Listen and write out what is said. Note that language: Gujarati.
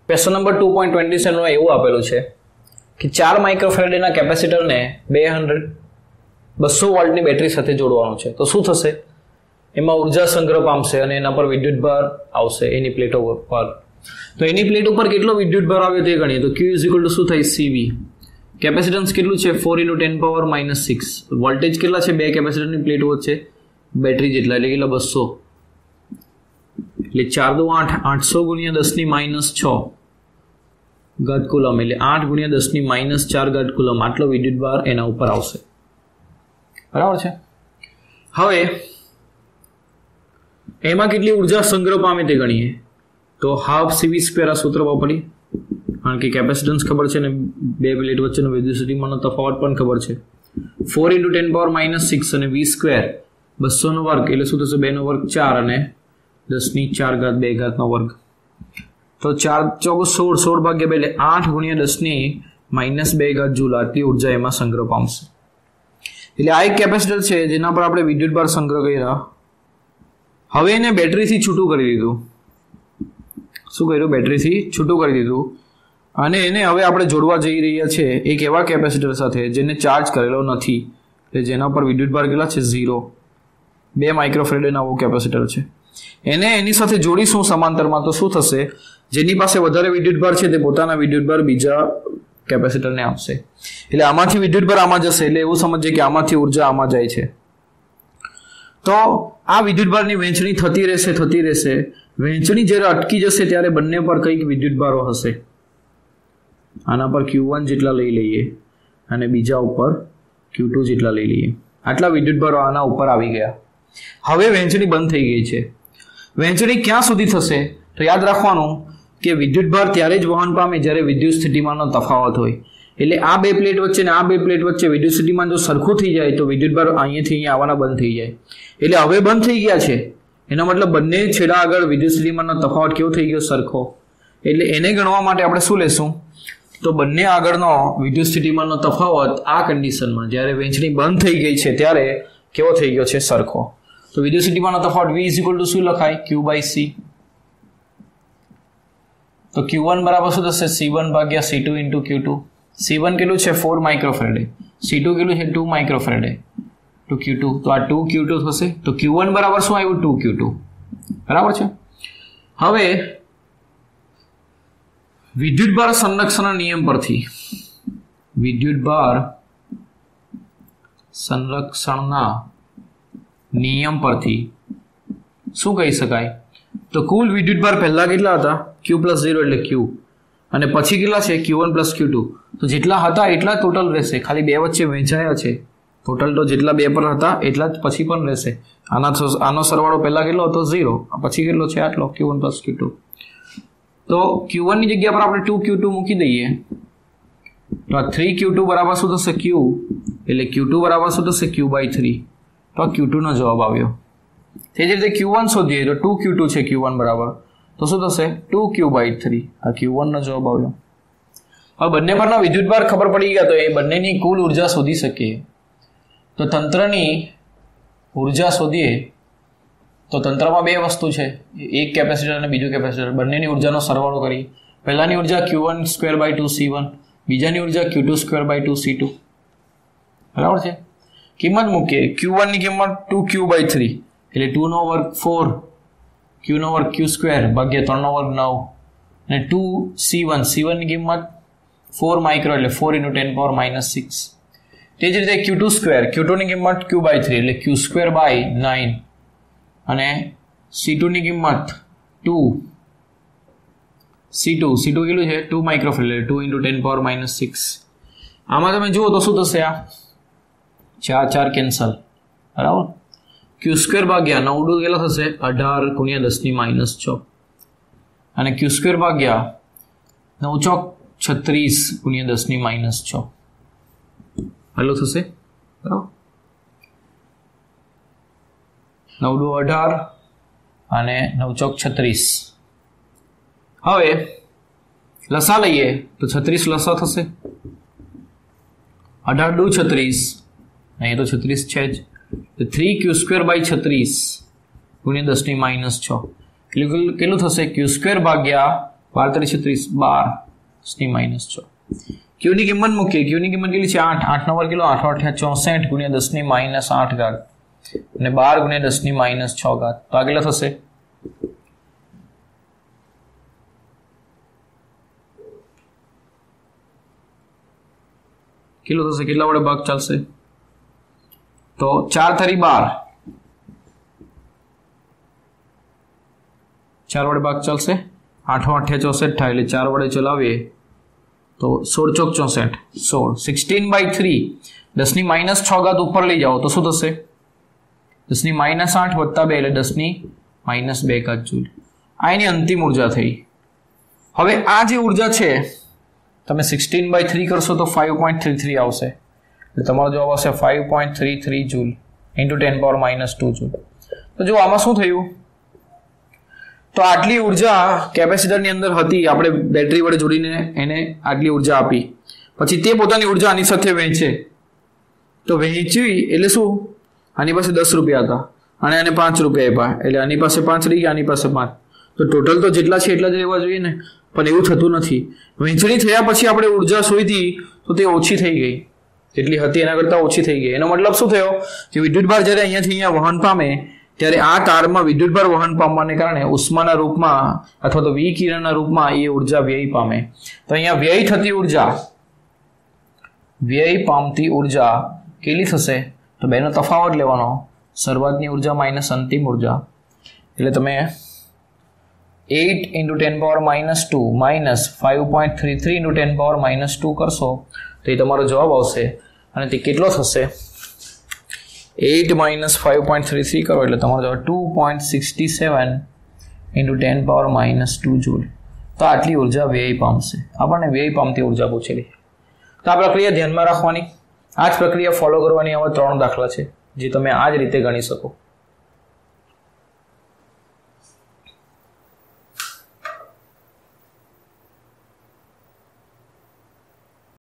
ક્વેશ્ચન નંબર 2.27 માં એવું આપેલું છે કે 4 માઇક્રોફેરેડેના કેપેસિટરને 200 વોલ્ટની બેટરી સાથે જોડવાનું છે. તો શું થશે? એમાં ઉર્જા સંગ્રહ પામશે અને એના પર વિદ્યુતભાર આવશે એની પ્લેટો પર. તો એની પ્લેટ ઉપર કેટલો વિદ્યુતભાર આવ્યો તે ગણીએ. તો Q શું થાય? CV. કેપેસિટન્સ કેટલું છે? 4 × 10 - 6. વોલ્ટેજ કેટલા છે બે કેપેસિટરની પ્લેટ વચ્ચે? બેટરી જેટલા, એટલે કેટલા? 200. એટલે 4 × 8 800 × 10 - 6 ઘાત કુલમ, એટલે 8 × 10 - 4 ઘાત કુલમ આટલો વિદ્યુતભાર એના ઉપર આવશે. બરાબર છે. હવે એમાં કેટલી ઉર્જા સંગ્રહ પામે તે ગણીએ. તો હાફ CV² આ સૂત્ર વાપરી, કારણ કે કેપેસિટન્સ ખબર છે ને બે પ્લેટ વચ્ચેનો વિદ્યુતસ્થિતિમાનનો તફાવત પણ ખબર છે. 4 × 10 - 6 અને V², 200 નો વર્ગ એટલે શું થશે? 2 નો વર્ગ 4 અને 10 - 4 ઘાત 2 ઘાતનો વર્ગ. તો 4 × 4 = 16, 16 ભાગ્યા 2 એટલે 8 × 10 - 2 ઘાત જૂલ આટલી ઉર્જા એમાં સંગ્રહ પામશે. એટલે આ એક કેપેસિટર છે જેના પર આપણે વિદ્યુતભાર સંગ્રહ કર્યા. હવે એને બેટરીથી છૂટું કરી દીધું. શું કર્યું? બેટરીથી છૂટું કરી દીધું અને એને હવે આપણે જોડવા જઈ રહ્યા છે એક એવા કેપેસિટર સાથે જેને ચાર્જ કરેલો નથી, એટલે જેના પર વિદ્યુતભાર કેટલા છે? 0. 2 માઇક્રોફેરેડેનો આવો કેપેસિટર છે. એને એની સાથે જોડીશું સમાંતરમાં. તો શું થશે? જેની પાસે વધારે વિદ્યુતભાર છે તે પોતાના વિદ્યુતભાર બીજા કેપેસિટરને આપશે. એટલે આમાંથી વિદ્યુતભાર આમાં જશે, એટલે એવું સમજીએ કે આમાંથી ઉર્જા આમાં જાય છે. તો આ વિદ્યુતભારની વહેંચણી થતી રહેશે. વહેંચણી જ્યારે અટકી જશે ત્યારે બંને પર કંઈક વિદ્યુતભારો હશે. આના પર Q1 જેટલા લઈ લઈએ અને બીજા ઉપર Q2 જેટલા લઈ લઈએ. આટલા વિદ્યુતભારો આના ઉપર આવી ગયા. હવે વહેંચણી બંધ થઈ ગઈ છે. વહેંચણી ક્યાં સુધી થશે? તો યાદ રાખવાનું કે વિદ્યુતભાર ત્યારે જ વહન પામે જ્યારે વિદ્યુત સ્થિતિમાનનો તફાવત હોય. એટલે આ બે પ્લેટ વચ્ચે ને આ બે પ્લેટ વચ્ચે વિદ્યુત સ્થિતિમાન જો સરખું થઈ જાય તો વિદ્યુતભાર અહીંયાથી અહીંયા આવવાના બંધ થઈ જાય. એટલે હવે બંધ થઈ ગયા છે, એનો મતલબ બંને છેડા આગળ વિદ્યુત સ્થિતિમાનનો તફાવત કેવો થઈ ગયો? સરખો. એટલે એને ગણવા માટે આપણે શું લેશું? તો બંને આગળનો વિદ્યુત સ્થિતિમાનનો તફાવત આ કન્ડિશનમાં જ્યારે વહેંચણી બંધ થઈ ગઈ છે ત્યારે કેવો થઈ ગયો છે? સરખો. તો વિદ્યુત સ્થિતિમાનનો તફાવત V = શું લખાય? Q/C. તો Q1 બરાબર શું થશે? C1 / C2 × Q2. C1 કેટલું છે? 4 માઇક્રોફેરેડે. C2 કેટલું છે? 2 માઇક્રોફેરેડે to Q2. તો આ 2Q2 થશે. તો Q1 બરાબર શું આવ્યું? 2Q2. બરાબર છે. હવે વિદ્યુતભાર સંરક્ષણના નિયમ પરથી વિદ્યુતભાર સંરક્ષણના નિયમ પરથી શું કહી શકાય? તો કુલ વિદ્યુતભાર પહેલા કેટલા હતા? Q+0 એટલે Q, અને પછી કેટલા છે? Q1 + Q2. તો જેટલા હતા એટલા ટોટલ રહેશે. ખાલી બે વચ્ચે વહેંચાયા છે. ટોટલ તો જેટલા બે પર હતા એટલા જ પછી પણ રહેશે. આનો સરવાળો પહેલા કેટલો હતો? 0. પછી કેટલો છે? આટલો, Q1 + Q2. તો Q1 ની જગ્યા પર આપણે 2Q2 મૂકી દઈએ તો આ 3Q2 બરાબર શું થશે? Q. એટલે Q2 બરાબર શું થશે? Q/3. તો આ Q2 નો જવાબ આવ્યો. તે જ રીતે Q1 શોધીએ તો 2Q2 છે Q1 બરાબર, તો શું થશે? 2Q/3. આ Q1 નો જવાબ આવ્યો. હવે બંને પરના વિદ્યુતભાર ખબર પડી ગયા તો એ બંનેની કુલ ઉર્જા શોધી શકીએ. તો તંત્રની ઉર્જા શોધીએ તો તંત્રમાં બે વસ્તુ છે, એક કેપેસિટર અને બીજું કેપેસિટર. બંનેની ઉર્જાનો સરવાળો કરી. પહેલાની ઉર્જા Q1² / C1, બીજાની ઉર્જા Q2² / C2. બરાબર છે. કિંમત મૂકીએ. Q1 ની કિંમત 2Q/3 એટલે 2 નો વર્ગ 4, Q નો વર્ગ Q² ભાગ્યા 3 નો વર્ગ 9 અને 2C1, C1 ની કિંમત 4 માઇક્રો એટલે 4 × 10 - 6. તે જ રીતે Q2² ની કિંમત Q/3 એટલે Q²/9 અને C2 ની કિંમત 2. C2 કેટલું છે? 2 માઇક્રોફેરેડ, 2 × 10 - 6. આમાં તમે જુઓ તો શું થશે? આ 4 કેન્સલ. બરાબર. Q² ભાગ્યા 9 કેટલો થશે? 18 × 10 - 6 અને Q² ભાગ્યા 9 ચોક 36 × 10 - 6 આટલું થશે. બરાબર. 9 × 18 અને 9 ચોક 36. હવે લસા લઈએ તો 36 લસા થશે. 18 × 2 36, અહીં તો 36 છે જ. તો 3Q²/36 × 10 - 6 કેટલું થશે? Q² ભાગ્યા 12 × 3 = 12 10 - 6 क्यू ની કિંમત મૂકીએ ક્યુ ની કિંમત કેટલી છે 8 8 નો વર્ગ કેટલો 8 8 64 × 10 - 8 ઘાત અને 12 × 10 - 6 ઘાત તો આ કેટલા થશે કેટલો થશે કેટલા વડે ભાગ ચાલશે તો 4 × 3 = 12 4 વડે ભાગ ચાલશે 8 8 64 થાય એટલે 4 વડે ચલાવીએ तो 16 × 4 = 16 16/3 10 ની -6 ઘાત ઉપર લઈ જાઓ તો શું થશે 10 ની -8 + 2 એટલે 10 ની -2 ઘાત જૂલ આ એની અંતિમ ઉર્જા થઈ હવે આ જે ઉર્જા છે તમે 16/3 કરશો તો 5.33 આવશે એટલે તમારો જવાબ આવશે 5.33 જૂલ × 10⁻² જૂલ તો જો આમાં શું થયું તો આટલી ઉર્જા કેપેસિટરની અંદર હતી આપણે બેટરી વડે જોડીને એને આટલી ઉર્જા આપી પછી તે પોતાની ઉર્જા આની સાથે વહેંચે તો વહેંચી એટલે શું આની પાસે 10 રૂપિયા હતા અને આને 5 રૂપિયા આપ્યા એટલે આની પાસે 5 રહી ગયા આની પાસે 5 તો ટોટલ તો જેટલા છે એટલા જ રહેવા જોઈએ ને પણ એવું થતું નથી વહેંચણી થયા પછી આપણે ઉર્જા શોધી તો તે ઓછી થઈ ગઈ જેટલી હતી એના કરતાં ઓછી થઈ ગઈ એનો મતલબ શું થયો કે વિદ્યુતભાર જ્યારે અહીંયાથી અહીંયા વહન પામે ત્યારે આ તારમાં વિદ્યુતભાર વહન પામવાને કારણે ઉષ્માના રૂપમાં અથવા તો વિકિરણના રૂપમાં એ ઉર્જા વ્યય પામે તો અહીંયા વ્યય થતી ઉર્જા વ્યય પામતી ઉર્જા કેટલી થશે તો બેનો તફાવત લેવાનો શરૂઆતની ઉર્જા માઇનસ અંતિમ ઉર્જા એટલે તમે 8 × 10⁻² માઇનસ 5.33 × 10⁻² કરશો તો એ તમારો જવાબ આવશે અને તે કેટલો થશે 8 - 5.33 કરો એટલે તમારો જવાબ 2.67 × 10⁻² જૂલ તો આટલી ઉર્જા વ્યય પામશે આપણને વ્યય પામતી ઉર્જા પૂછેલી તો આ પ્રક્રિયા ધ્યાનમાં રાખવાની આ જ પ્રક્રિયા ફોલો કરવાની આવા 3 દાખલા છે જે તમે આ જ રીતે ગણી શકો